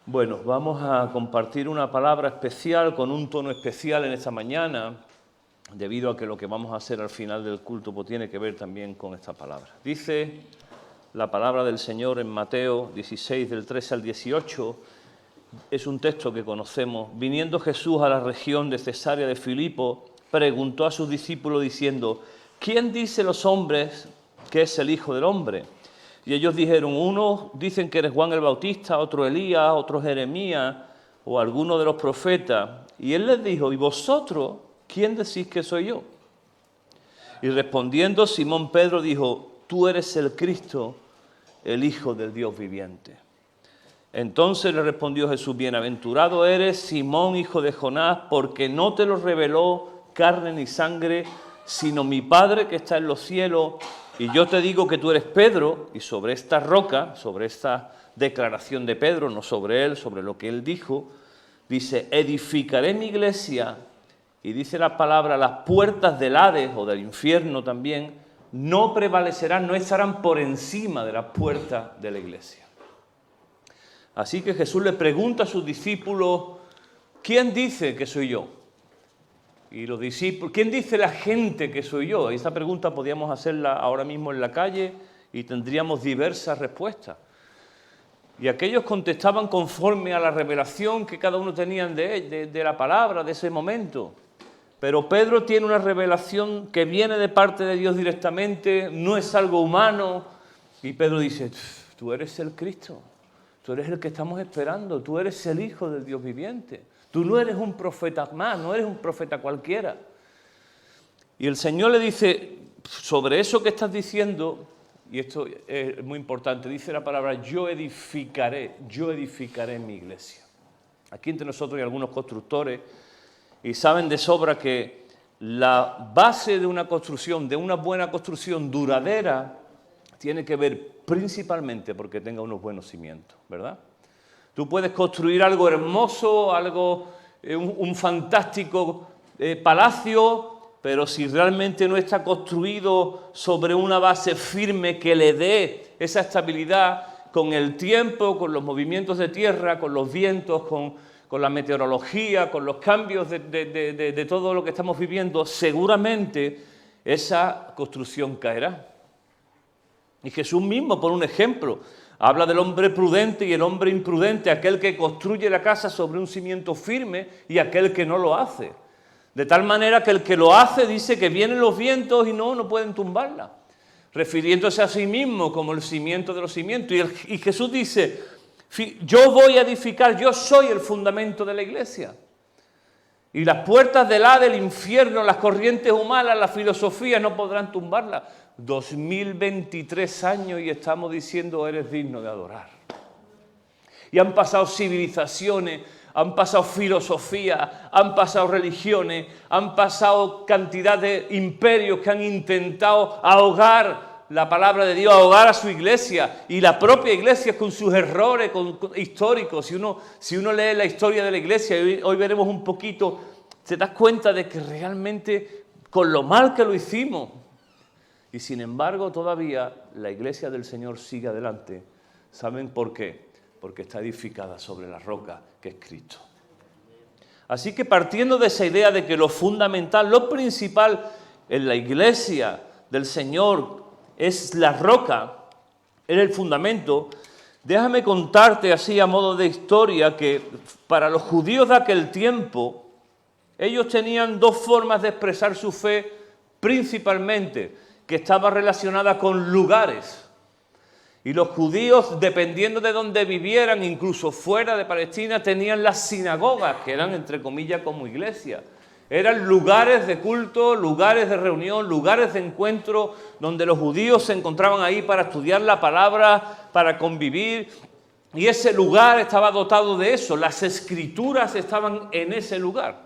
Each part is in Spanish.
Bueno, vamos a compartir una palabra especial con un tono especial en esta mañana, debido a que lo que vamos a hacer al final del culto pues, tiene que ver también con esta palabra. Dice la palabra del Señor en Mateo 16, del 13 al 18, es un texto que conocemos. Viniendo Jesús a la región de Cesarea de Filipo, preguntó a sus discípulos diciendo: ¿quién dice los hombres que es el Hijo del Hombre? Y ellos dijeron: unos dicen que eres Juan el Bautista, otro Elías, otro Jeremías o alguno de los profetas. Y él les dijo: ¿y vosotros quién decís que soy yo? Y respondiendo Simón Pedro dijo: tú eres el Cristo, el Hijo del Dios viviente. Entonces le respondió Jesús: bienaventurado eres, Simón, hijo de Jonás, porque no te lo reveló carne ni sangre, sino mi Padre que está en los cielos. Y yo te digo que tú eres Pedro, y sobre esta roca, sobre esta declaración de Pedro, no sobre él, sobre lo que él dijo, dice: edificaré mi iglesia, y dice la palabra, las puertas del Hades, o del infierno también, no prevalecerán, no estarán por encima de las puertas de la iglesia. Así que Jesús le pregunta a sus discípulos: ¿quién dice que soy yo? Y los discípulos: ¿quién dice la gente que soy yo? Esa pregunta podíamos hacerla ahora mismo en la calle y tendríamos diversas respuestas. Y aquellos contestaban conforme a la revelación que cada uno tenía de la palabra, de ese momento. Pero Pedro tiene una revelación que viene de parte de Dios directamente, no es algo humano. Y Pedro dice: tú eres el Cristo, tú eres el que estamos esperando, tú eres el Hijo del Dios viviente. Tú no eres un profeta más, no eres un profeta cualquiera. Y el Señor le dice, sobre eso que estás diciendo, y esto es muy importante, dice la palabra: yo edificaré mi iglesia. Aquí entre nosotros hay algunos constructores y saben de sobra que la base de una construcción, de una buena construcción duradera, tiene que ver principalmente porque tenga unos buenos cimientos, ¿verdad? Tú puedes construir algo hermoso, un fantástico palacio, pero si realmente no está construido sobre una base firme que le dé esa estabilidad con el tiempo, con los movimientos de tierra, con los vientos, con la meteorología, con los cambios de todo lo que estamos viviendo, seguramente esa construcción caerá. Y Jesús mismo pone un ejemplo. Habla del hombre prudente y el hombre imprudente, aquel que construye la casa sobre un cimiento firme y aquel que no lo hace. De tal manera que el que lo hace dice que vienen los vientos y no pueden tumbarla, refiriéndose a sí mismo como el cimiento de los cimientos. Y Jesús dice: yo voy a edificar, yo soy el fundamento de la iglesia. Y las puertas del Hades, del infierno, las corrientes humanas, la filosofía no podrán tumbarla. 2023 años y estamos diciendo: eres digno de adorar. Y han pasado civilizaciones, han pasado filosofías, han pasado religiones, han pasado cantidad de imperios que han intentado ahogar la palabra de Dios, ahogar a su iglesia, y la propia iglesia con sus errores históricos. Si uno lee la historia de la iglesia, y hoy veremos un poquito, te das cuenta de que realmente con lo mal que lo hicimos, y sin embargo todavía la iglesia del Señor sigue adelante. ¿Saben por qué? Porque está edificada sobre la roca que es Cristo. Así que partiendo de esa idea de que lo fundamental, lo principal en la iglesia del Señor es la roca, es el fundamento, déjame contarte así a modo de historia que para los judíos de aquel tiempo, ellos tenían dos formas de expresar su fe principalmente, que estaba relacionada con lugares. Y los judíos, dependiendo de dónde vivieran, incluso fuera de Palestina, tenían las sinagogas, que eran, entre comillas, como iglesias. Eran lugares de culto, lugares de reunión, lugares de encuentro, donde los judíos se encontraban ahí para estudiar la palabra, para convivir. Y ese lugar estaba dotado de eso, las escrituras estaban en ese lugar.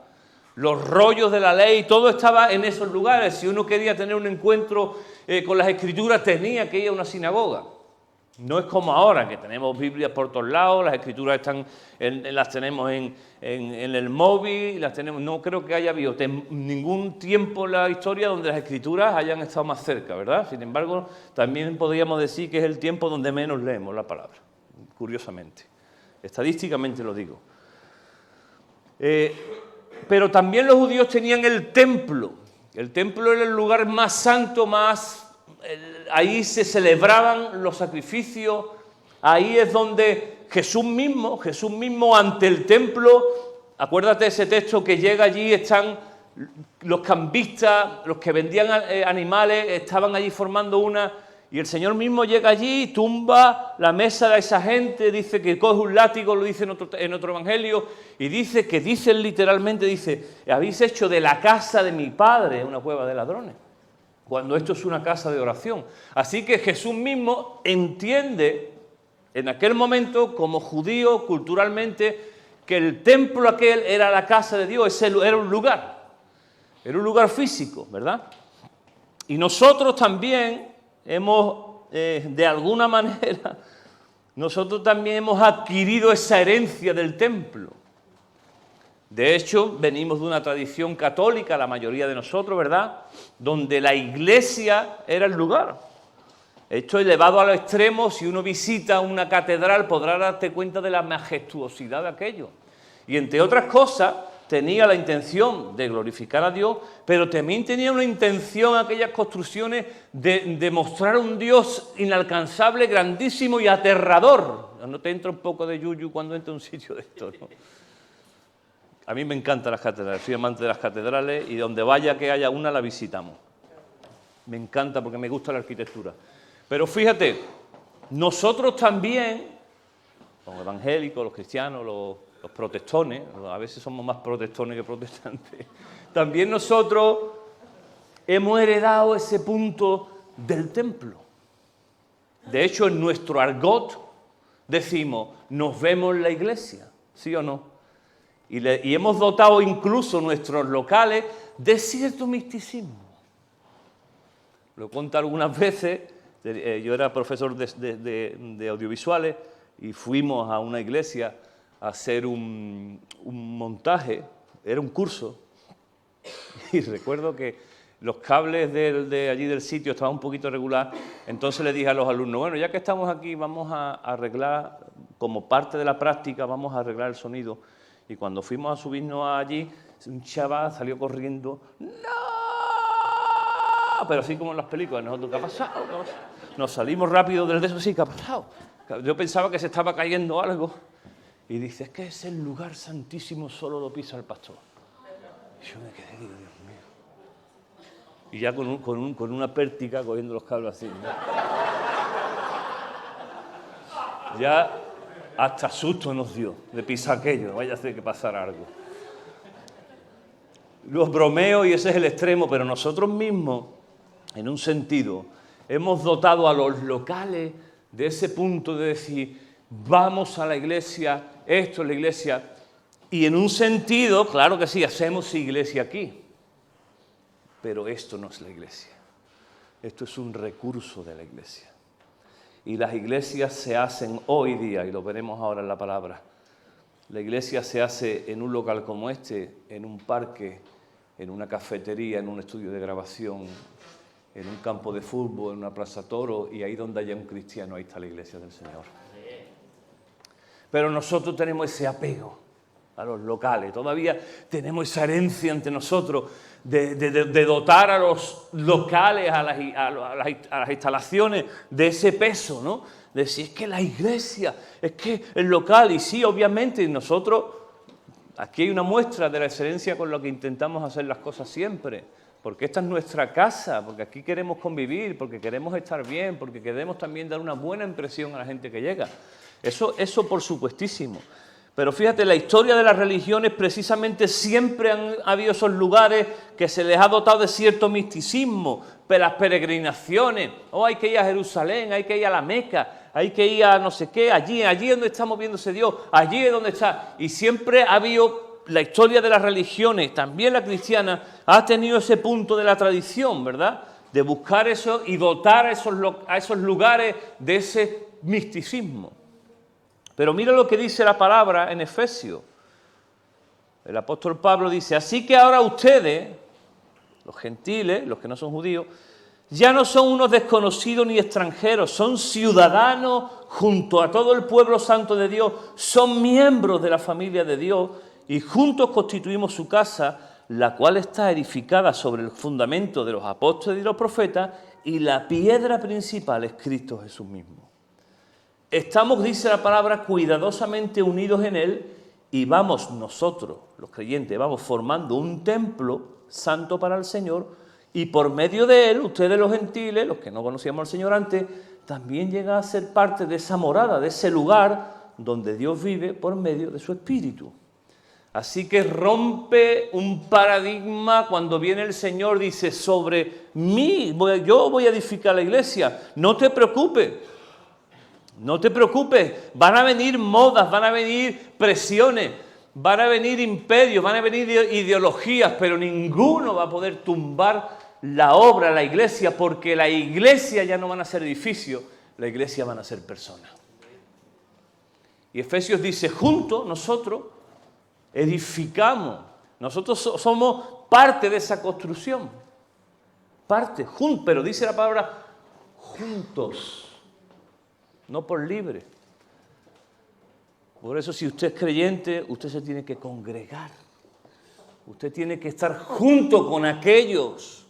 Los rollos de la ley, todo estaba en esos lugares. Si uno quería tener un encuentro con las escrituras, tenía que ir a una sinagoga. No es como ahora, que tenemos Biblias por todos lados, las escrituras las tenemos en el móvil, las tenemos. No creo que haya habido ningún tiempo en la historia donde las escrituras hayan estado más cerca, ¿verdad? Sin embargo, también podríamos decir que es el tiempo donde menos leemos la palabra, curiosamente. estadísticamente lo digo. Pero también los judíos tenían el templo. El templo era el lugar más santo, ahí se celebraban los sacrificios, ahí es donde Jesús mismo ante el templo, acuérdate de ese texto que llega allí, están los cambistas, los que vendían animales, estaban allí formando una, y el Señor mismo llega allí, tumba la mesa de esa gente, dice que coge un látigo, lo dice en otro evangelio, y dice que dicen literalmente, dice, habéis hecho de la casa de mi padre una cueva de ladrones, cuando esto es una casa de oración. Así que Jesús mismo entiende en aquel momento, como judío culturalmente, que el templo aquel era la casa de Dios, era un lugar físico, ¿verdad? Y nosotros también de alguna manera, nosotros también hemos adquirido esa herencia del templo. De hecho, venimos de una tradición católica, la mayoría de nosotros, ¿verdad?, donde la iglesia era el lugar. Esto elevado a los extremos, si uno visita una catedral podrá darte cuenta de la majestuosidad de aquello. Y entre otras cosas, tenía la intención de glorificar a Dios, pero también tenía una intención aquellas construcciones de mostrar un Dios inalcanzable, grandísimo y aterrador. ¿No te entra un poco de yuyu cuando entra a un sitio de esto, no? A mí me encantan las catedrales, soy amante de las catedrales y donde vaya que haya una la visitamos. Me encanta porque me gusta la arquitectura. Pero fíjate, nosotros también, los evangélicos, los cristianos, los protestones, a veces somos más protestones que protestantes, también nosotros hemos heredado ese punto del templo. De hecho, en nuestro argot decimos, nos vemos en la iglesia, ¿sí o no? Y hemos dotado incluso nuestros locales de cierto misticismo. Lo he contado algunas veces, yo era profesor de audiovisuales y fuimos a una iglesia a hacer un montaje, era un curso, y recuerdo que los cables de allí del sitio estaban un poquito irregular, entonces le dije a los alumnos, bueno, ya que estamos aquí, vamos a arreglar, como parte de la práctica, vamos a arreglar el sonido. Y cuando fuimos a subirnos allí, un chaval salió corriendo, ¡no! Pero así como en las películas, nosotros, ¿qué ha pasado? ¿Qué ha pasado? Nos salimos rápido del de eso, sí, ¿qué ha pasado? Yo pensaba que se estaba cayendo algo. Y dice, es que es el lugar santísimo, solo lo pisa el pastor. Y yo me quedé, digo, Dios mío. Y ya con una pértiga cogiendo los cables así, ¿no? Ya hasta susto nos dio de pisar aquello, vaya a hacer que pasara algo. Los bromeos, y ese es el extremo, pero nosotros mismos, en un sentido, hemos dotado a los locales de ese punto de decir, vamos a la iglesia, esto es la iglesia, y en un sentido, claro que sí, hacemos iglesia aquí, pero esto no es la iglesia, esto es un recurso de la iglesia. Y las iglesias se hacen hoy día, y lo veremos ahora en la palabra, la iglesia se hace en un local como este, en un parque, en una cafetería, en un estudio de grabación, en un campo de fútbol, en una plaza toro, y ahí donde haya un cristiano, ahí está la iglesia del Señor. Pero nosotros tenemos ese apego a los locales, todavía tenemos esa herencia ante nosotros de dotar a los locales, a las instalaciones de ese peso, ¿no? De decir, es que la iglesia, es que el local, y sí, obviamente, nosotros, aquí hay una muestra de la excelencia con la que intentamos hacer las cosas siempre, porque esta es nuestra casa, porque aquí queremos convivir, porque queremos estar bien, porque queremos también dar una buena impresión a la gente que llega. Eso por supuestísimo. Pero fíjate, la historia de las religiones precisamente siempre han habido esos lugares que se les ha dotado de cierto misticismo, las peregrinaciones, hay que ir a Jerusalén, hay que ir a la Meca, hay que ir a no sé qué, allí es donde está moviéndose Dios, allí es donde está. Y siempre ha habido, la historia de las religiones, también la cristiana, ha tenido ese punto de la tradición, ¿verdad? De buscar eso y dotar a esos lugares de ese misticismo. Pero mira lo que dice la palabra en Efesios. El apóstol Pablo dice, así que ahora ustedes, los gentiles, los que no son judíos, Ya no son unos desconocidos ni extranjeros, son ciudadanos junto a todo el pueblo santo de Dios, son miembros de la familia de Dios y juntos constituimos su casa, la cual está edificada sobre el fundamento de los apóstoles y los profetas, y la piedra principal es Cristo Jesús mismo. Estamos, dice la palabra, cuidadosamente unidos en Él y vamos nosotros, los creyentes, vamos formando un templo santo para el Señor, y por medio de Él, ustedes los gentiles, los que no conocíamos al Señor antes, también llegan a ser parte de esa morada, de ese lugar donde Dios vive por medio de su Espíritu. Así que rompe un paradigma cuando viene el Señor, dice, sobre mí, yo voy a edificar la iglesia, no te preocupes. No te preocupes, van a venir modas, van a venir presiones, van a venir imperios, van a venir ideologías, pero ninguno va a poder tumbar la obra, la iglesia, porque la iglesia ya no van a ser edificios, la iglesia van a ser personas. Y Efesios dice, juntos nosotros edificamos, nosotros somos parte de esa construcción, pero dice la palabra juntos. No por libre. Por eso, si usted es creyente, usted se tiene que congregar. Usted tiene que estar junto con aquellos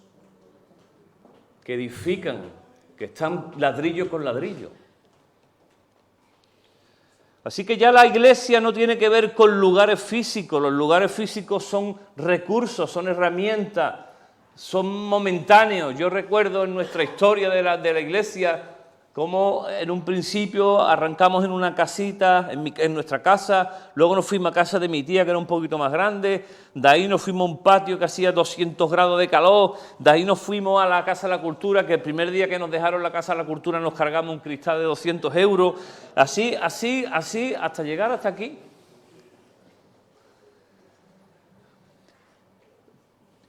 que edifican, que están ladrillo con ladrillo. Así que ya la iglesia no tiene que ver con lugares físicos. Los lugares físicos son recursos, son herramientas, son momentáneos. Yo recuerdo en nuestra historia de la iglesia, como en un principio arrancamos en una casita, en nuestra casa, luego nos fuimos a casa de mi tía, que era un poquito más grande, de ahí nos fuimos a un patio que hacía 200 grados de calor, de ahí nos fuimos a la Casa de la Cultura, que el primer día que nos dejaron la Casa de la Cultura nos cargamos un cristal de 200 euros, así, hasta llegar hasta aquí.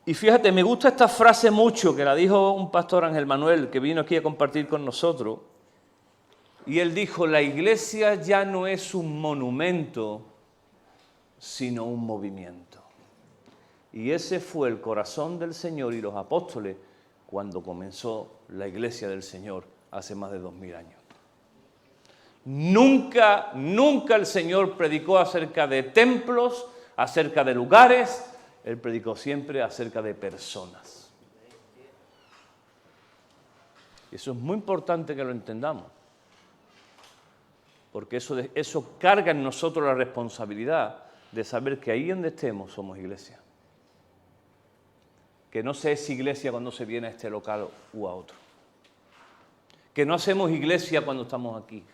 Y fíjate, me gusta esta frase mucho, que la dijo un pastor, Ángel Manuel, que vino aquí a compartir con nosotros. Y él dijo, la iglesia ya no es un monumento, sino un movimiento. Y ese fue el corazón del Señor y los apóstoles cuando comenzó la iglesia del Señor hace más de 2000 años. Nunca el Señor predicó acerca de templos, acerca de lugares, Él predicó siempre acerca de personas. Y eso es muy importante que lo entendamos. Porque eso carga en nosotros la responsabilidad de saber que ahí donde estemos somos iglesia. Que no se es iglesia cuando se viene a este local u a otro. Que no hacemos iglesia cuando estamos aquí.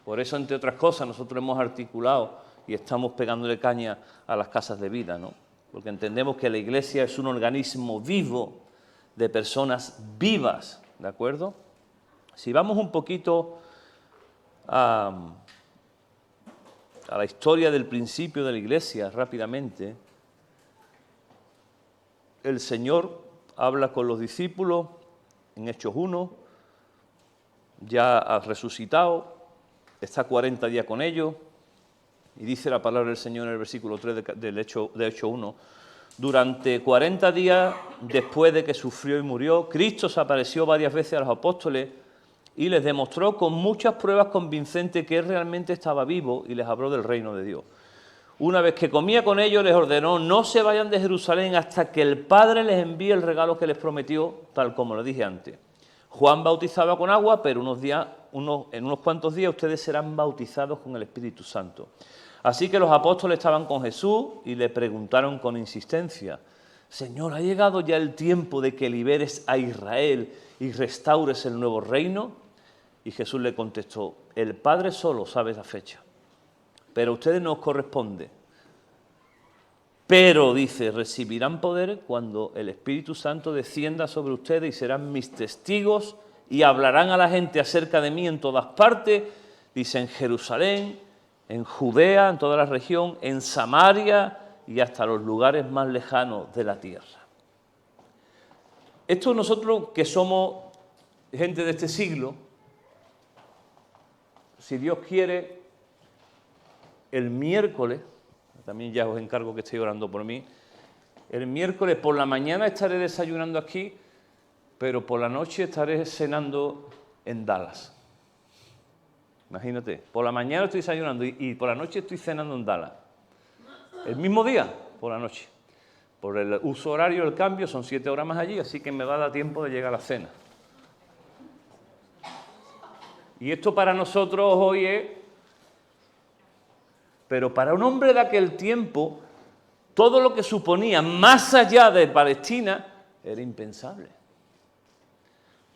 Por eso, entre otras cosas, nosotros hemos articulado y estamos pegándole caña a las casas de vida, ¿no? Porque entendemos que la iglesia es un organismo vivo de personas vivas, ¿de acuerdo? Si vamos un poquito a la historia del principio de la iglesia rápidamente, el Señor habla con los discípulos en Hechos 1, ya ha resucitado, está 40 días con ellos, y dice la palabra del Señor en el versículo 3 de Hechos 1, durante 40 días después de que sufrió y murió, Cristo se apareció varias veces a los apóstoles y les demostró con muchas pruebas convincentes que Él realmente estaba vivo y les habló del reino de Dios. Una vez que comía con ellos, les ordenó, no se vayan de Jerusalén hasta que el Padre les envíe el regalo que les prometió, tal como lo dije antes. Juan bautizaba con agua, pero en unos cuantos días ustedes serán bautizados con el Espíritu Santo. Así que los apóstoles estaban con Jesús y le preguntaron con insistencia, Señor, ¿ha llegado ya el tiempo de que liberes a Israel y restaures el nuevo reino? Y Jesús le contestó, el Padre solo sabe la fecha, pero a ustedes no os corresponde. Pero, dice, recibirán poder cuando el Espíritu Santo descienda sobre ustedes y serán mis testigos y hablarán a la gente acerca de mí en todas partes, dice, en Jerusalén, en Judea, en toda la región, en Samaria y hasta los lugares más lejanos de la tierra. Esto nosotros que somos gente de este siglo, si Dios quiere, el miércoles, también ya os encargo que estéis orando por mí, el miércoles por la mañana estaré desayunando aquí pero por la noche estaré cenando en Dallas. Imagínate, por la mañana estoy desayunando y por la noche estoy cenando en Dallas. El mismo día, por la noche. Por el uso horario, el cambio, son 7 horas más allí, así que me va a dar tiempo de llegar a la cena. Y esto para nosotros hoy es... Pero para un hombre de aquel tiempo, todo lo que suponía más allá de Palestina era impensable.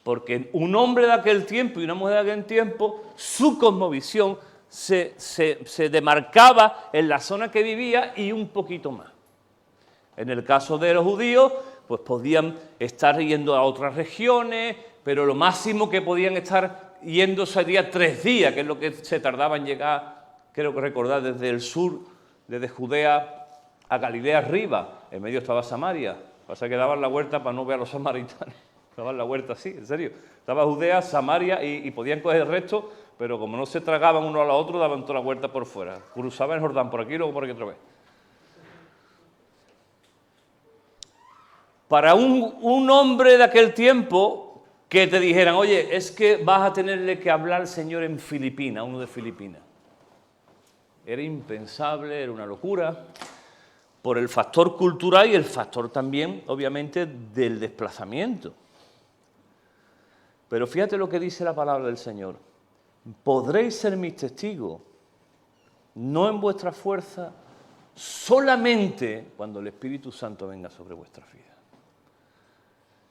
Porque un hombre de aquel tiempo y una mujer de aquel tiempo, su cosmovisión se demarcaba en la zona que vivía y un poquito más. En el caso de los judíos, pues podían estar yendo a otras regiones, pero lo máximo que podían estar yendo sería 3 días, que es lo que se tardaba en llegar, creo que recordar, desde el sur, desde Judea a Galilea arriba. En medio estaba Samaria. Pasa que daban la vuelta para no ver a los samaritanos. Daban la vuelta así, en serio. Estaba Judea, Samaria y podían coger el resto, pero como no se tragaban uno a los otros, daban toda la vuelta por fuera. Cruzaban el Jordán por aquí y luego por aquí otra vez. Para un hombre de aquel tiempo que te dijeran, oye, es que vas a tenerle que hablar al Señor en Filipinas, uno de Filipinas. Era impensable, era una locura, por el factor cultural y el factor también, obviamente, del desplazamiento. Pero fíjate lo que dice la palabra del Señor. Podréis ser mis testigos, no en vuestra fuerza, solamente cuando el Espíritu Santo venga sobre vuestras vidas.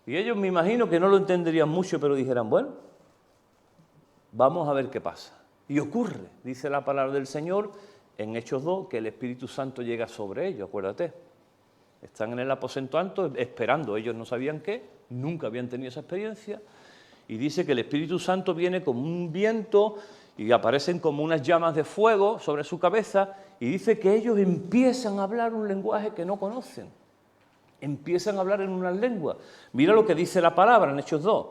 Y ellos me imagino que no lo entenderían mucho, pero dijeran, bueno, vamos a ver qué pasa. Y ocurre, dice la palabra del Señor, en Hechos 2, que el Espíritu Santo llega sobre ellos, acuérdate. Están en el aposento alto esperando, ellos no sabían qué, nunca habían tenido esa experiencia, y dice que el Espíritu Santo viene como un viento y aparecen como unas llamas de fuego sobre su cabeza, y dice que ellos empiezan a hablar un lenguaje que no conocen. Empiezan a hablar en unas lenguas. Mira lo que dice la palabra en Hechos 2.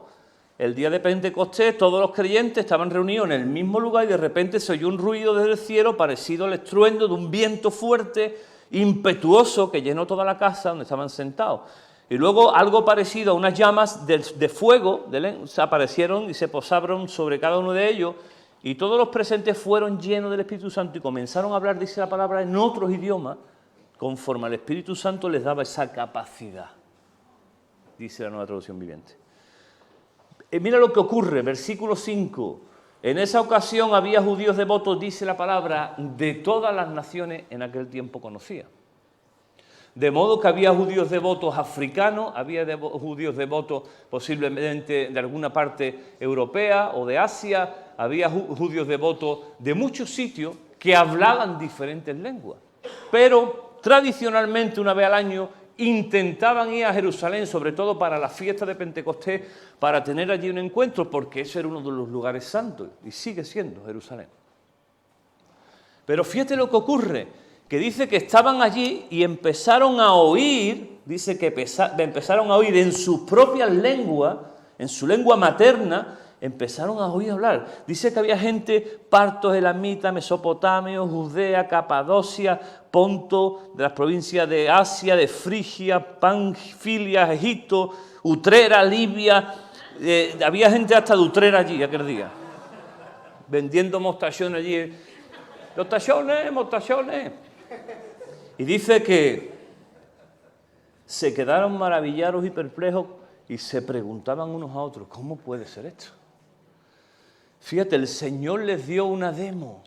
El día de Pentecostés todos los creyentes estaban reunidos en el mismo lugar y de repente se oyó un ruido desde el cielo parecido al estruendo de un viento fuerte, impetuoso, que llenó toda la casa donde estaban sentados. Y luego algo parecido a unas llamas de fuego se aparecieron y se posaron sobre cada uno de ellos, y todos los presentes fueron llenos del Espíritu Santo y comenzaron a hablar, dice la palabra, en otros idiomas, conforme al Espíritu Santo les daba esa capacidad, dice la Nueva Traducción Viviente. Mira lo que ocurre, versículo 5. En esa ocasión había judíos devotos, dice la palabra, de todas las naciones en aquel tiempo conocía. De modo que había judíos devotos africanos, había judíos devotos posiblemente de alguna parte europea o de Asia, había judíos devotos de muchos sitios que hablaban diferentes lenguas. Pero tradicionalmente, una vez al año, intentaban ir a Jerusalén, sobre todo para la fiesta de Pentecostés, para tener allí un encuentro, porque ese era uno de los lugares santos, y sigue siendo Jerusalén. Pero fíjate lo que ocurre, que dice que estaban allí y empezaron a oír, dice que empezaron a oír en sus propias lenguas, en su lengua materna, empezaron a oír hablar. Dice que había gente, partos, elamitas, Mesopotamia, Judea, Capadocia, Ponto, de las provincias de Asia, de Frigia, Panfilia, Egipto, Utrera, Libia. Había gente hasta de Utrera allí aquel día, vendiendo mostachones allí. Mostachones. Y dice que se quedaron maravillados y perplejos y se preguntaban unos a otros, ¿cómo puede ser esto? Fíjate, el Señor les dio una demo.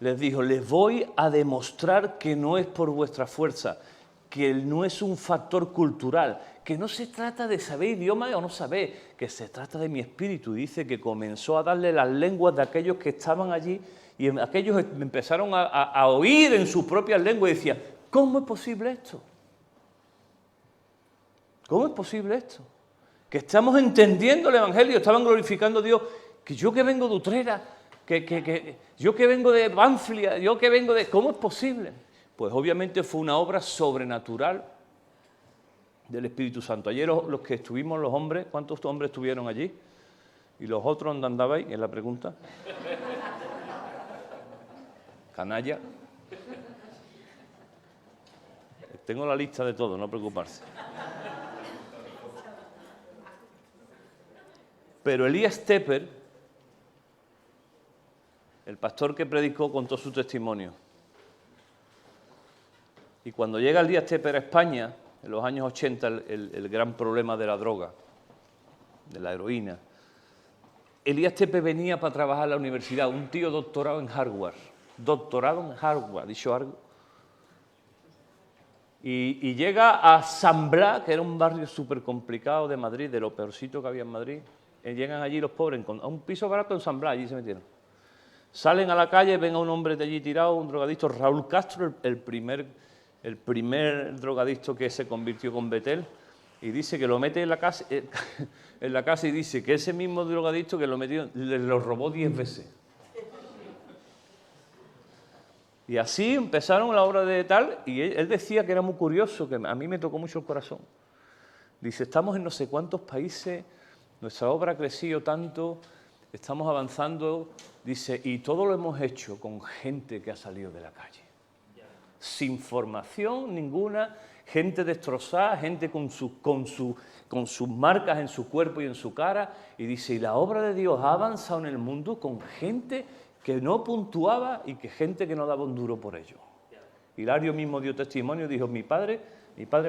Les dijo, les voy a demostrar que no es por vuestra fuerza, que no es un factor cultural, que no se trata de saber idioma o no saber, que se trata de mi espíritu. Dice que comenzó a darle las lenguas de aquellos que estaban allí y aquellos empezaron a oír en sus propias lenguas y decían, ¿cómo es posible esto? ¿Cómo es posible esto? Que estamos entendiendo el Evangelio, estaban glorificando a Dios, que yo que vengo de Utrera, que yo que vengo de Banfilia, yo que vengo de... ¿Cómo es posible? Pues obviamente fue una obra sobrenatural del Espíritu Santo. Ayer los que estuvimos, los hombres, ¿cuántos hombres estuvieron allí? ¿Y los otros dónde andabais? Es la pregunta. Canalla. Tengo la lista de todos, no preocuparse. Pero Elías Tepper, el pastor que predicó, contó su testimonio. Y cuando llega Elías Tepper a España, en los años 80, el gran problema de la droga, de la heroína, Elías Tepper venía para trabajar en la universidad, un tío doctorado en Harvard, dicho algo. Y llega a San Blas, que era un barrio súper complicado de Madrid, de lo peorcito que había en Madrid. Llegan allí los pobres a un piso barato en San Blas, allí se metieron. Salen a la calle, ven a un hombre de allí tirado, un drogadicto, Raúl Castro, el primer drogadicto que se convirtió con Betel, y dice que lo mete en la casa y dice que ese mismo drogadicto que lo metió, lo robó 10 veces. Y así empezaron la obra de tal, y él decía que era muy curioso, que a mí me tocó mucho el corazón. Dice, estamos en no sé cuántos países, nuestra obra ha crecido tanto, estamos avanzando, dice, y todo lo hemos hecho con gente que ha salido de la calle. Sin formación ninguna, gente destrozada, gente con sus marcas en su cuerpo y en su cara, y dice, y la obra de Dios ha avanzado en el mundo con gente que no puntuaba y que gente que no daba un duro por ello. Hilario mismo dio testimonio, dijo, mi padre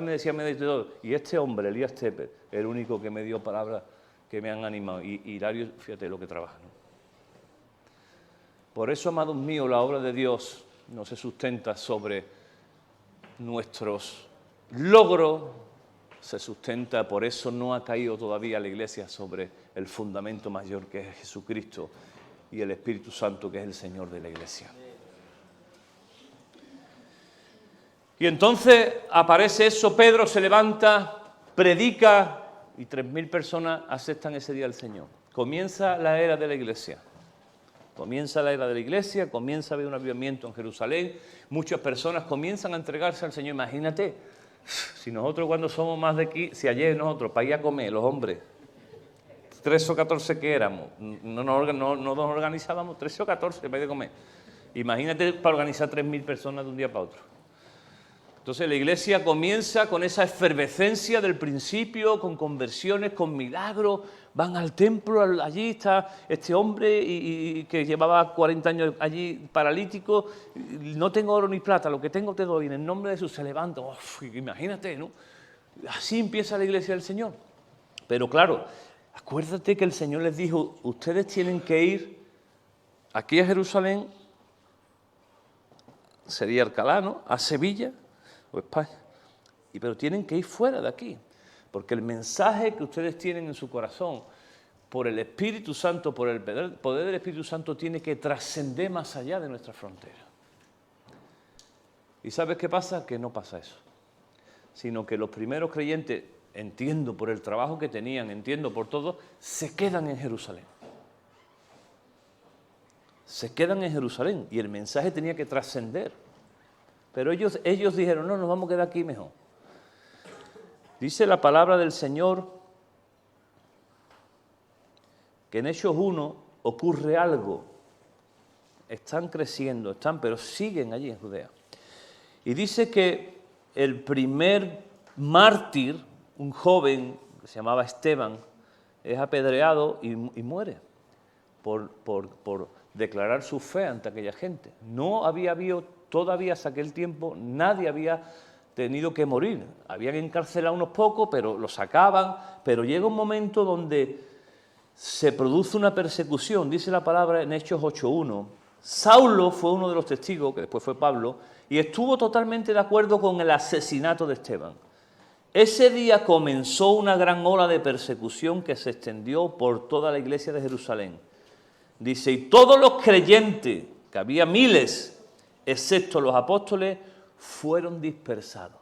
me decía todo, y este hombre, Elías Tepper, el único que me dio palabras que me han animado, y Hilario, fíjate lo que trabaja, ¿no? Por eso, amados míos, la obra de Dios no se sustenta sobre nuestros logros, se sustenta, por eso no ha caído todavía la Iglesia sobre el fundamento mayor que es Jesucristo y el Espíritu Santo, que es el Señor de la Iglesia. Y entonces aparece eso, Pedro se levanta, predica y 3.000 personas aceptan ese día al Señor. Comienza la era de la Iglesia. Comienza la era de la Iglesia, comienza a haber un avivamiento en Jerusalén, muchas personas comienzan a entregarse al Señor. Imagínate, si nosotros cuando somos más de aquí, si ayer nosotros para ir a comer, los hombres, 13 o 14 que éramos, no nos organizábamos, 13 o 14 para ir a comer. Imagínate para organizar 3.000 personas de un día para otro. Entonces la Iglesia comienza con esa efervescencia del principio, con conversiones, con milagros. Van al templo, allí está este hombre y que llevaba 40 años allí paralítico. No tengo oro ni plata, lo que tengo te doy, en el nombre de Jesús se levanta. Imagínate, ¿no? Así empieza la Iglesia del Señor. Pero claro, acuérdate que el Señor les dijo, ustedes tienen que ir aquí a Jerusalén, sería Alcalá, ¿no?, a Sevilla o España, pero tienen que ir fuera de aquí, porque el mensaje que ustedes tienen en su corazón, por el Espíritu Santo, por el poder del Espíritu Santo, tiene que trascender más allá de nuestra frontera. ¿Y sabes qué pasa? Que no pasa eso, sino que los primeros creyentes, entiendo por el trabajo que tenían, entiendo por todo, se quedan en Jerusalén. Se quedan en Jerusalén y el mensaje tenía que trascender. Pero ellos dijeron, no, nos vamos a quedar aquí mejor. Dice la palabra del Señor que en Hechos 1 ocurre algo. Están creciendo, pero siguen allí en Judea. Y dice que el primer mártir, un joven que se llamaba Esteban, es apedreado y muere por declarar su fe ante aquella gente. No había habido todavía hasta aquel tiempo, nadie había tenido que morir. Habían encarcelado unos pocos, pero los sacaban. Pero llega un momento donde se produce una persecución. Dice la palabra en Hechos 8:1. Saulo fue uno de los testigos, que después fue Pablo, y estuvo totalmente de acuerdo con el asesinato de Esteban. Ese día comenzó una gran ola de persecución que se extendió por toda la iglesia de Jerusalén. Dice, y todos los creyentes, que había miles, excepto los apóstoles, fueron dispersados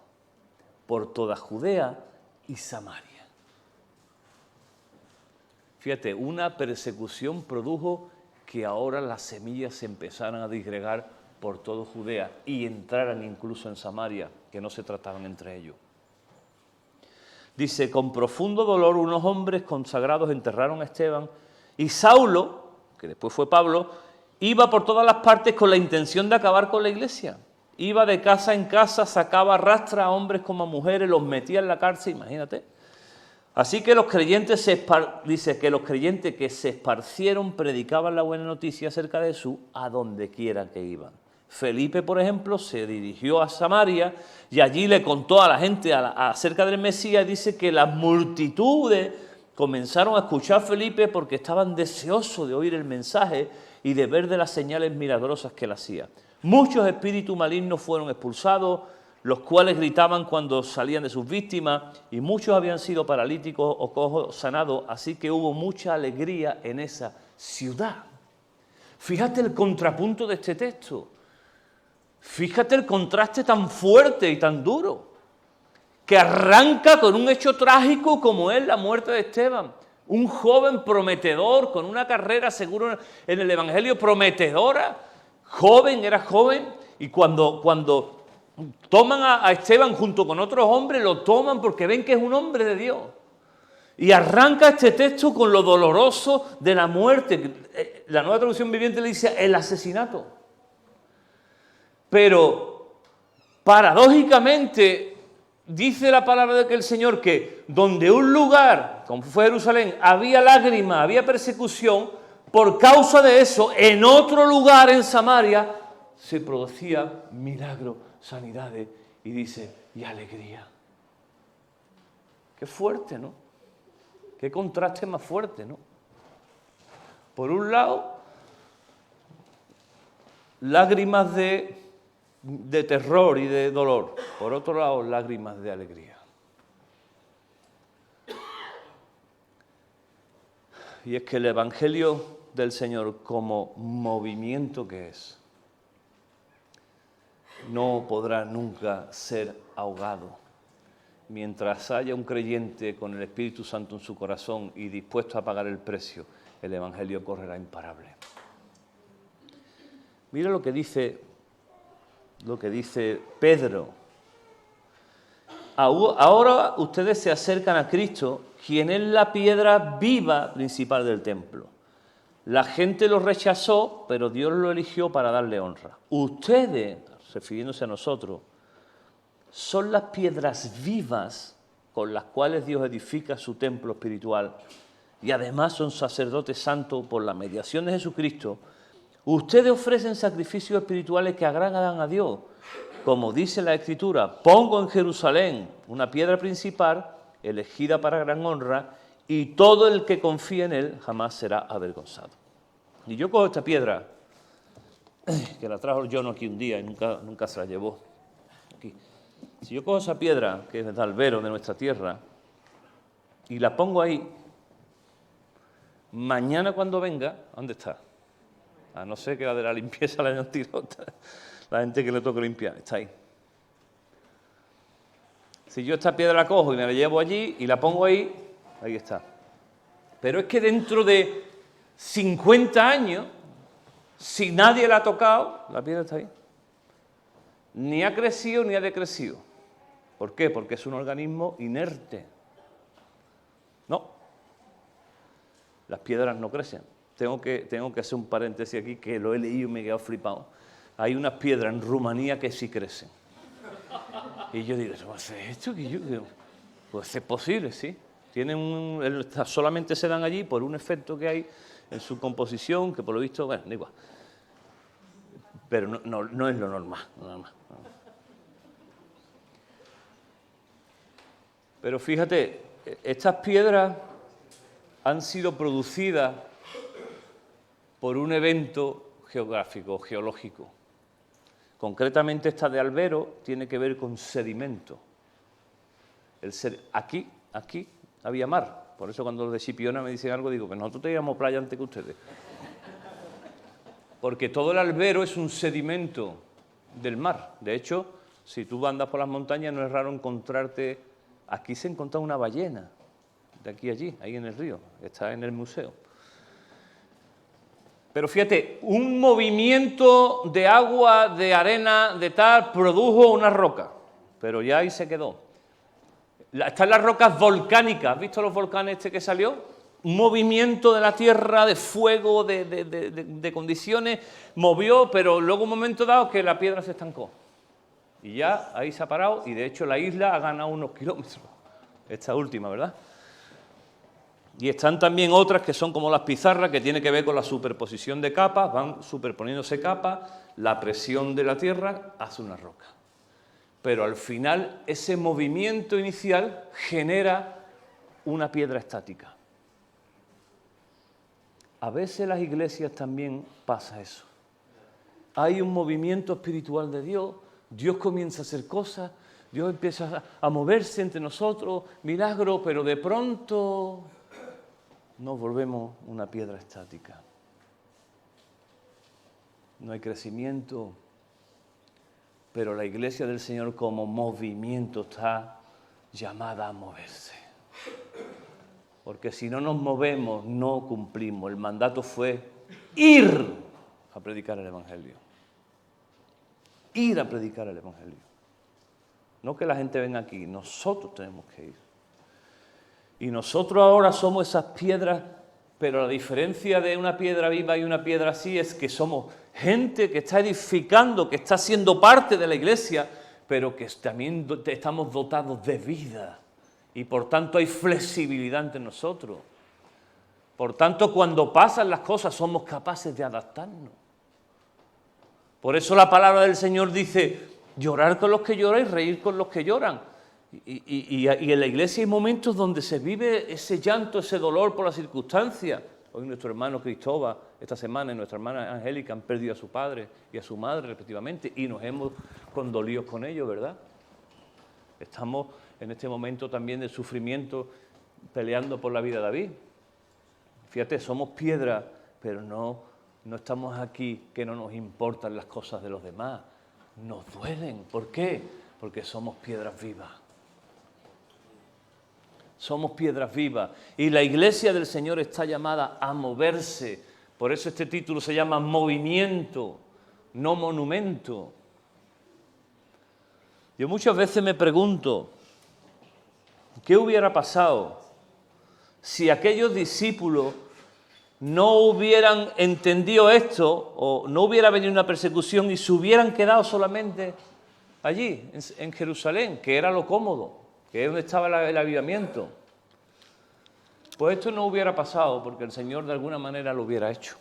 por toda Judea y Samaria. Fíjate, una persecución produjo que ahora las semillas se empezaran a disgregar por toda Judea y entraran incluso en Samaria, que no se trataban entre ellos. Dice, con profundo dolor unos hombres consagrados enterraron a Esteban y Saulo, que después fue Pablo, iba por todas las partes con la intención de acabar con la iglesia. Iba de casa en casa, sacaba rastra a hombres como a mujeres, los metía en la cárcel, imagínate. Así que los creyentes dice que los creyentes que se esparcieron predicaban la buena noticia acerca de Jesús a donde quiera que iban. Felipe, por ejemplo, se dirigió a Samaria y allí le contó a la gente acerca del Mesías. Dice que las multitudes comenzaron a escuchar a Felipe porque estaban deseosos de oír el mensaje y de ver de las señales milagrosas que él hacía. Muchos espíritus malignos fueron expulsados, los cuales gritaban cuando salían de sus víctimas, y muchos habían sido paralíticos o cojos sanados, así que hubo mucha alegría en esa ciudad. Fíjate el contrapunto de este texto. Fíjate el contraste tan fuerte y tan duro, que arranca con un hecho trágico como es la muerte de Esteban. Un joven prometedor, con una carrera seguro en el Evangelio prometedora, era joven, y cuando toman a Esteban junto con otros hombres, lo toman porque ven que es un hombre de Dios. Y arranca este texto con lo doloroso de la muerte. La Nueva Traducción Viviente le dice el asesinato. Pero, paradójicamente, dice la palabra del Señor que donde un lugar, como fue Jerusalén, había lágrimas, había persecución, por causa de eso, en otro lugar en Samaria se producía milagros, sanidades, y dice, y alegría. Qué fuerte, ¿no? Qué contraste más fuerte, ¿no? Por un lado, lágrimas de terror y de dolor. Por otro lado, lágrimas de alegría. Y es que el Evangelio del Señor, como movimiento que es, no podrá nunca ser ahogado. Mientras haya un creyente con el Espíritu Santo en su corazón y dispuesto a pagar el precio, el Evangelio correrá imparable. Mira lo que dice Pedro. Ahora ustedes se acercan a Cristo, quien es la piedra viva principal del templo. La gente lo rechazó, pero Dios lo eligió para darle honra. Ustedes, refiriéndose a nosotros, son las piedras vivas con las cuales Dios edifica su templo espiritual, y además son sacerdotes santos por la mediación de Jesucristo. Ustedes ofrecen sacrificios espirituales que agradan a Dios. Como dice la Escritura, pongo en Jerusalén una piedra principal, elegida para gran honra, y todo el que confíe en él jamás será avergonzado. Y yo cojo esta piedra, que la trajo John aquí un día y nunca se la llevó. Aquí. Si yo cojo esa piedra, que es de albero de nuestra tierra, y la pongo ahí, mañana cuando venga, ¿dónde está? A no ser que la de la limpieza la hayan tirado, la gente que le toca limpiar, está ahí. Si yo esta piedra la cojo y me la llevo allí y la pongo ahí, ahí está. Pero es que dentro de 50 años, si nadie la ha tocado, la piedra está ahí. Ni ha crecido ni ha decrecido. ¿Por qué? Porque es un organismo inerte. No. Las piedras no crecen. Tengo que hacer un paréntesis aquí, que lo he leído y me he quedado flipado. Hay unas piedras en Rumanía que sí crecen. Y yo digo, ¿cómo hace esto? Pues es posible, sí. Solamente se dan allí por un efecto que hay en su composición, que por lo visto, bueno, da igual. Pero no es lo normal. Pero fíjate, estas piedras han sido producidas por un evento geográfico, geológico. Concretamente esta de albero tiene que ver con sedimento. Aquí había mar. Por eso cuando los de Chipiona me dicen algo, digo que nosotros teníamos playa antes que ustedes. Porque todo el albero es un sedimento del mar. De hecho, si tú andas por las montañas no es raro encontrarte... Aquí se encontró una ballena, de aquí a allí, ahí en el río. Está en el museo. Pero fíjate, un movimiento de agua, de arena, de tal, produjo una roca, pero ya ahí se quedó. Están las rocas volcánicas, ¿has visto los volcanes que salió? Un movimiento de la tierra, de fuego, de condiciones, movió, pero luego un momento dado que la piedra se estancó. Y ya ahí se ha parado, y de hecho la isla ha ganado unos kilómetros, esta última, ¿verdad? Y están también otras que son como las pizarras, que tienen que ver con la superposición de capas, van superponiéndose capas, la presión de la tierra hace una roca. Pero al final ese movimiento inicial genera una piedra estática. A veces en las iglesias también pasa eso. Hay un movimiento espiritual de Dios, Dios comienza a hacer cosas, Dios empieza a moverse entre nosotros, milagros, pero de pronto nos volvemos una piedra estática. No hay crecimiento, pero la iglesia del Señor como movimiento está llamada a moverse. Porque si no nos movemos, no cumplimos. El mandato fue ir a predicar el Evangelio. Ir a predicar el Evangelio. No que la gente venga aquí, nosotros tenemos que ir. Y nosotros ahora somos esas piedras, pero la diferencia de una piedra viva y una piedra así es que somos gente que está edificando, que está siendo parte de la iglesia, pero que también estamos dotados de vida. Y por tanto hay flexibilidad entre nosotros. Por tanto, cuando pasan las cosas somos capaces de adaptarnos. Por eso la palabra del Señor dice, llorar con los que lloran y reír con los que lloran. Y en la iglesia hay momentos donde se vive ese llanto, ese dolor por las circunstancias. Hoy nuestro hermano Cristóbal, esta semana, y nuestra hermana Angélica han perdido a su padre y a su madre respectivamente y nos hemos condolido con ellos, ¿verdad? Estamos en este momento también de sufrimiento peleando por la vida de David. Fíjate, somos piedras, pero no estamos aquí que no nos importan las cosas de los demás. Nos duelen. ¿Por qué? Porque somos piedras vivas. Somos piedras vivas. Y la iglesia del Señor está llamada a moverse. Por eso este título se llama Movimiento, no Monumento. Yo muchas veces me pregunto, ¿qué hubiera pasado si aquellos discípulos no hubieran entendido esto o no hubiera venido una persecución y se hubieran quedado solamente allí, en Jerusalén, que era lo cómodo, que es donde estaba el avivamiento? Pues esto no hubiera pasado porque el Señor de alguna manera lo hubiera hecho.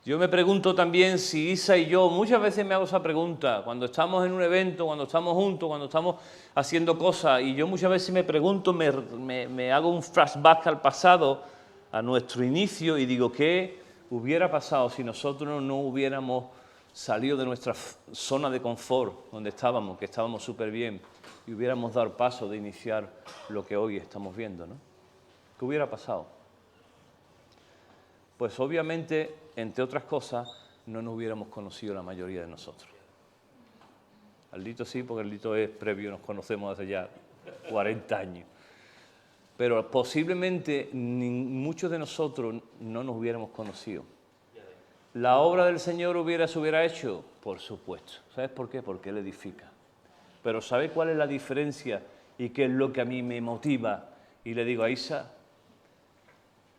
Yo me pregunto también si Isa y yo, muchas veces me hago esa pregunta, cuando estamos en un evento, cuando estamos juntos, cuando estamos haciendo cosas, y yo muchas veces me pregunto, me hago un flashback al pasado, a nuestro inicio, y digo, ¿qué hubiera pasado si nosotros no hubiéramos salido de nuestra zona de confort, donde estábamos, que estábamos súper bien, y hubiéramos dado paso de iniciar lo que hoy estamos viendo, ¿no? ¿Qué hubiera pasado? Pues obviamente, entre otras cosas, no nos hubiéramos conocido la mayoría de nosotros. Aldito sí, porque Aldito es previo, nos conocemos hace ya 40 años. Pero posiblemente muchos de nosotros no nos hubiéramos conocido. ¿La obra del Señor se hubiera hecho? Por supuesto. ¿Sabes por qué? Porque Él edifica. Pero ¿sabe cuál es la diferencia y qué es lo que a mí me motiva? Y le digo a Isa,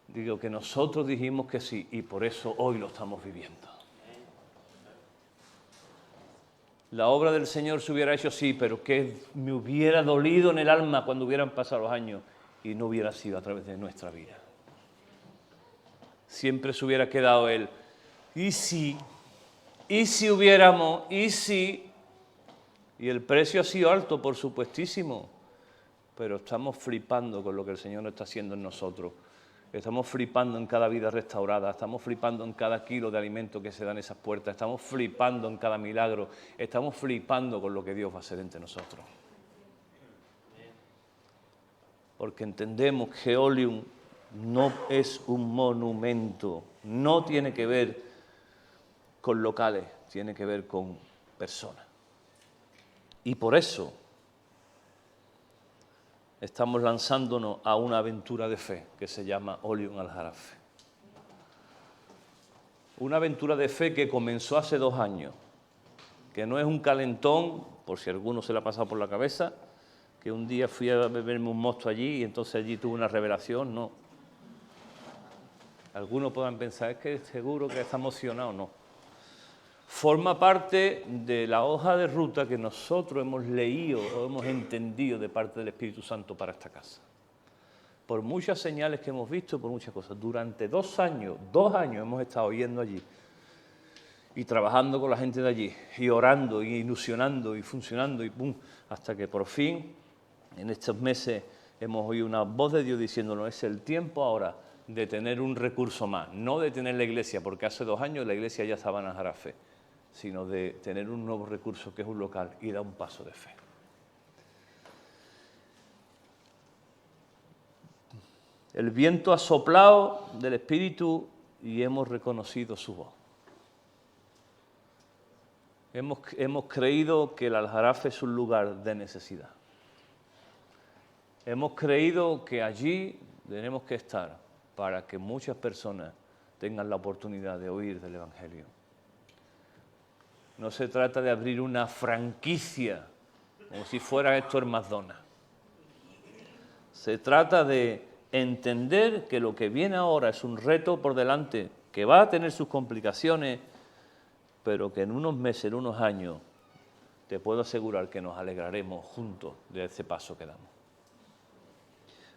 digo que nosotros dijimos que sí y por eso hoy lo estamos viviendo. La obra del Señor se hubiera hecho sí, pero que me hubiera dolido en el alma cuando hubieran pasado los años y no hubiera sido a través de nuestra vida. Siempre se hubiera quedado Él. ¿Y si hubiéramos? ¿Y si? Y el precio ha sido alto, por supuestísimo, pero estamos flipando con lo que el Señor nos está haciendo en nosotros. Estamos flipando en cada vida restaurada, estamos flipando en cada kilo de alimento que se da en esas puertas, estamos flipando en cada milagro, estamos flipando con lo que Dios va a hacer entre nosotros. Porque entendemos que Olium no es un monumento, no tiene que ver con locales, tiene que ver con personas. Y por eso estamos lanzándonos a una aventura de fe que se llama Olium Aljarafe. Una aventura de fe que comenzó hace 2 años, que no es un calentón, por si a alguno se le ha pasado por la cabeza, que un día fui a beberme un mosto allí y entonces allí tuve una revelación, no. Algunos podrán pensar, es que seguro que está emocionado, no. Forma parte de la hoja de ruta que nosotros hemos leído o hemos entendido de parte del Espíritu Santo para esta casa. por muchas señales que hemos visto, por muchas cosas. Durante 2 años hemos estado yendo allí y trabajando con la gente de allí, y orando, y ilusionando, y funcionando, y pum, hasta que por fin, en estos meses, hemos oído una voz de Dios diciéndonos, es el tiempo ahora de tener un recurso más, no de tener la iglesia, porque hace 2 años la iglesia ya estaba en Aljarafe, sino de tener un nuevo recurso que es un local y dar un paso de fe. El viento ha soplado del Espíritu y hemos reconocido su voz. Hemos creído que el Aljarafe es un lugar de necesidad. Hemos creído que allí tenemos que estar para que muchas personas tengan la oportunidad de oír del Evangelio. No se trata de abrir una franquicia, como si fuera esto el McDonald's. Se trata de entender que lo que viene ahora es un reto por delante, que va a tener sus complicaciones, pero que en unos meses, en unos años, te puedo asegurar que nos alegraremos juntos de ese paso que damos.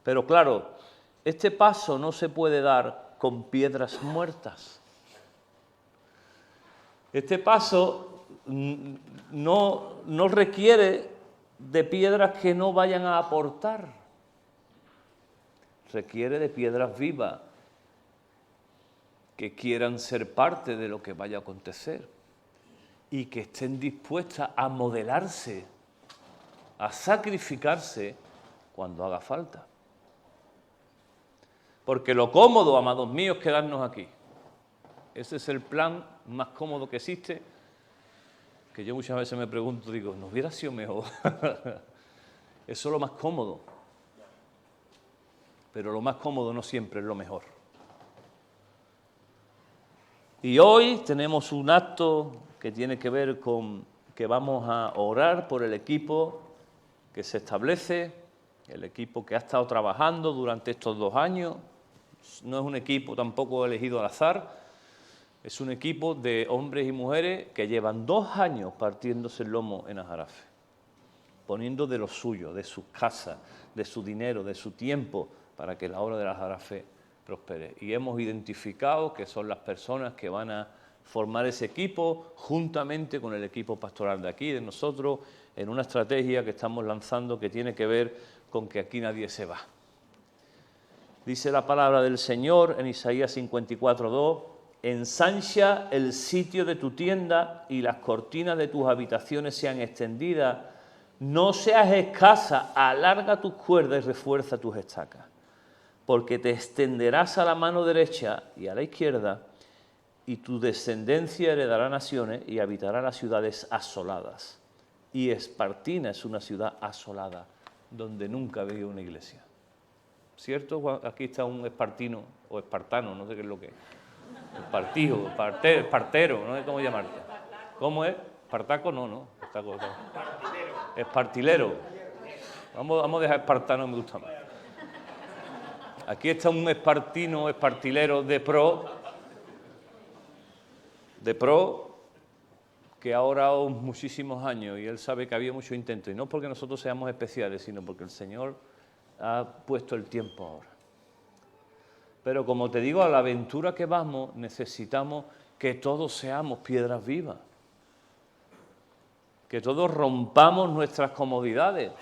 Pero claro, este paso no se puede dar con piedras muertas. Este paso no requiere de piedras que no vayan a aportar. Requiere de piedras vivas que quieran ser parte de lo que vaya a acontecer y que estén dispuestas a modelarse, a sacrificarse cuando haga falta. Porque lo cómodo, amados míos, es quedarnos aquí. Ese es el plan más cómodo que existe, que yo muchas veces me pregunto, digo, ¿no hubiera sido mejor? Eso es lo más cómodo. Pero lo más cómodo no siempre es lo mejor. Y hoy tenemos un acto que tiene que ver con que vamos a orar por el equipo que se establece, el equipo que ha estado trabajando durante estos 2 años. No es un equipo tampoco elegido al azar, es un equipo de hombres y mujeres que llevan 2 años partiéndose el lomo en Aljarafe, poniendo de lo suyo, de sus casas, de su dinero, de su tiempo, para que la obra de Aljarafe prospere. Y hemos identificado que son las personas que van a formar ese equipo juntamente con el equipo pastoral de aquí, de nosotros, en una estrategia que estamos lanzando que tiene que ver con que aquí nadie se va. Dice la palabra del Señor en Isaías 54:2, ensancha el sitio de tu tienda y las cortinas de tus habitaciones sean extendidas, no seas escasa, alarga tus cuerdas y refuerza tus estacas, porque te extenderás a la mano derecha y a la izquierda, y tu descendencia heredará naciones y habitará las ciudades asoladas. Y Espartina es una ciudad asolada, donde nunca había una iglesia. ¿Cierto? Aquí está un espartino, o espartano, no sé qué es lo que es. Espartijo, espartero, no sé cómo llamarte. ¿Cómo es? ¿Espartaco? No. Espartilero. Vamos a dejar espartano, me gusta más. Aquí está un espartino, espartilero de pro, que ha orado muchísimos años y él sabe que había mucho intento. Y no porque nosotros seamos especiales, sino porque el Señor ha puesto el tiempo ahora. Pero como te digo, a la aventura que vamos necesitamos que todos seamos piedras vivas. Que todos rompamos nuestras comodidades.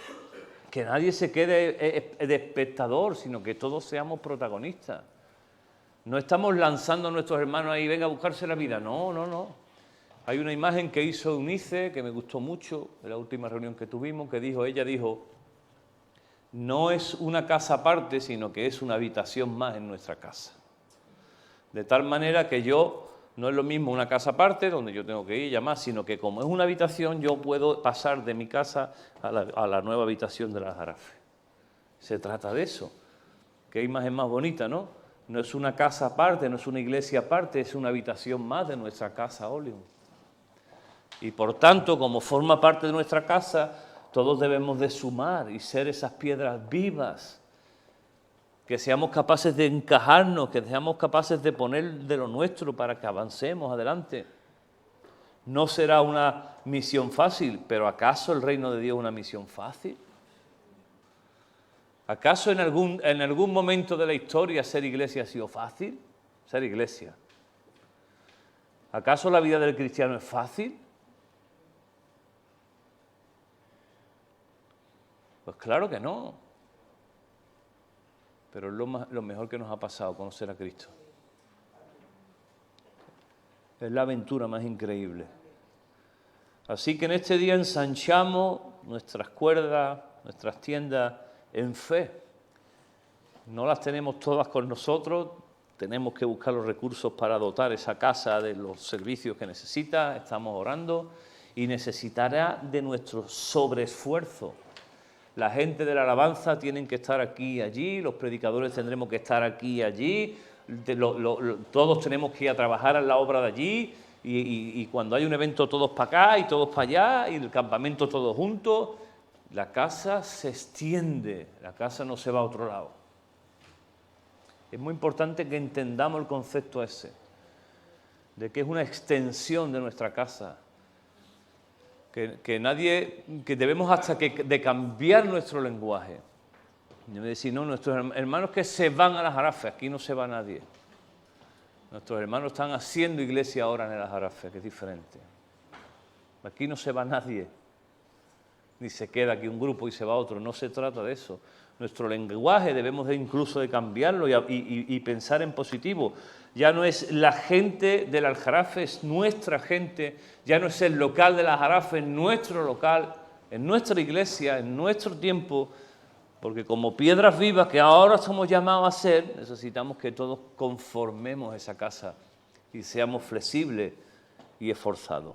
Que nadie se quede de espectador, sino que todos seamos protagonistas. No estamos lanzando a nuestros hermanos ahí, venga a buscarse la vida. No. Hay una imagen que hizo Eunice, que me gustó mucho, en la última reunión que tuvimos, que ella dijo, no es una casa aparte, sino que es una habitación más en nuestra casa. De tal manera que no es lo mismo una casa aparte, donde yo tengo que ir y llamar, sino que como es una habitación, yo puedo pasar de mi casa a la nueva habitación de la Aljarafe. Se trata de eso. Qué imagen más bonita, ¿no? No es una casa aparte, no es una iglesia aparte, es una habitación más de nuestra casa Olium. Y por tanto, como forma parte de nuestra casa, todos debemos de sumar y ser esas piedras vivas, que seamos capaces de encajarnos, que seamos capaces de poner de lo nuestro para que avancemos adelante. No será una misión fácil, pero ¿acaso el reino de Dios es una misión fácil? ¿Acaso en algún momento de la historia ser iglesia ha sido fácil? Ser iglesia. ¿Acaso la vida del cristiano es fácil? Pues claro que no. Pero es lo mejor que nos ha pasado, conocer a Cristo. Es la aventura más increíble. Así que en este día ensanchamos nuestras cuerdas, nuestras tiendas en fe. No las tenemos todas con nosotros, tenemos que buscar los recursos para dotar esa casa de los servicios que necesita, estamos orando y necesitará de nuestro sobreesfuerzo. La gente de la alabanza tienen que estar aquí y allí, los predicadores tendremos que estar aquí y allí, todos tenemos que ir a trabajar en la obra de allí y cuando hay un evento todos para acá y todos para allá y el campamento todos juntos. La casa se extiende, la casa no se va a otro lado. Es muy importante que entendamos el concepto ese, de que es una extensión de nuestra casa, que debemos hasta de cambiar nuestro lenguaje. Y decir, no, nuestros hermanos que se van a las Jarafes, aquí no se va nadie. Nuestros hermanos están haciendo iglesia ahora en el Aljarafe, que es diferente. Aquí no se va nadie. Ni se queda aquí un grupo y se va otro, no se trata de eso. Nuestro lenguaje debemos incluso de cambiarlo y pensar en positivo. Ya no es la gente del Aljarafe, es nuestra gente, ya no es el local del Aljarafe, es nuestro local, en nuestra iglesia, en nuestro tiempo, porque como piedras vivas que ahora somos llamados a ser, necesitamos que todos conformemos esa casa y seamos flexibles y esforzados.